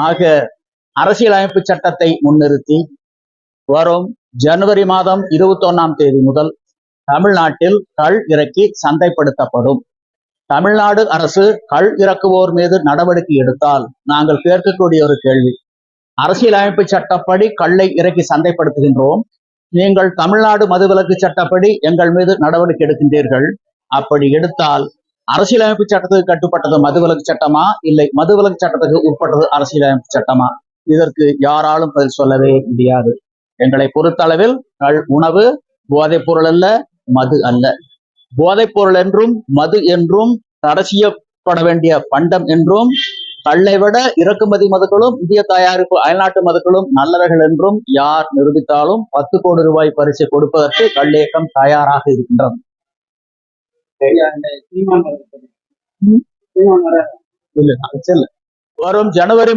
ஆக அரசியலமைப்பு சட்டத்தை முன்னிறுத்தி வரும் ஜனவரி மாதம் 21ஆம் தேதி முதல் தமிழ்நாட்டில் கள் இறக்கி சந்தைப்படுத்தப்படும். தமிழ்நாடு அரசு கள் இறக்குவோர் மீது நடவடிக்கை எடுத்தால் நாங்கள் கேட்கக்கூடிய ஒரு கேள்வி, அரசியலமைப்பு சட்டப்படி கல்லை இறக்கி சந்தைப்படுத்துகின்றோம், நீங்கள் தமிழ்நாடு மதுவிலக்கு சட்டப்படி எங்கள் மீது நடவடிக்கை எடுக்கின்றீர்கள். அப்படி எடுத்தால் அரசியலமைப்பு சட்டத்துக்கு கட்டுப்பட்டது மதுவிலக்கு சட்டமா, இல்லை மதுவிலக்கு சட்டத்துக்கு உட்பட்டது அரசியலமைப்பு சட்டமா? இதற்கு யாராலும் பதில் சொல்லவே முடியாது. எங்களை பொறுத்தளவில் உணவு போதைப் பொருள் அல்ல, மது அல்ல. போதைப் பொருள் என்றும் மது என்றும் தடை செய்யப்பட வேண்டிய பண்டம் என்றும், கல்லை விட இறக்குமதி மதுக்களும் இந்திய தயாரிப்பு அயல்நாட்டு மதுக்களும் நல்லவர்கள் என்றும் யார் நிரூபித்தாலும் 10 கோடி ரூபாய் பரிசு கொடுப்பதற்கு கல்லியக்கம் தயாராக இருக்கின்றது. வரும் ஜனவரி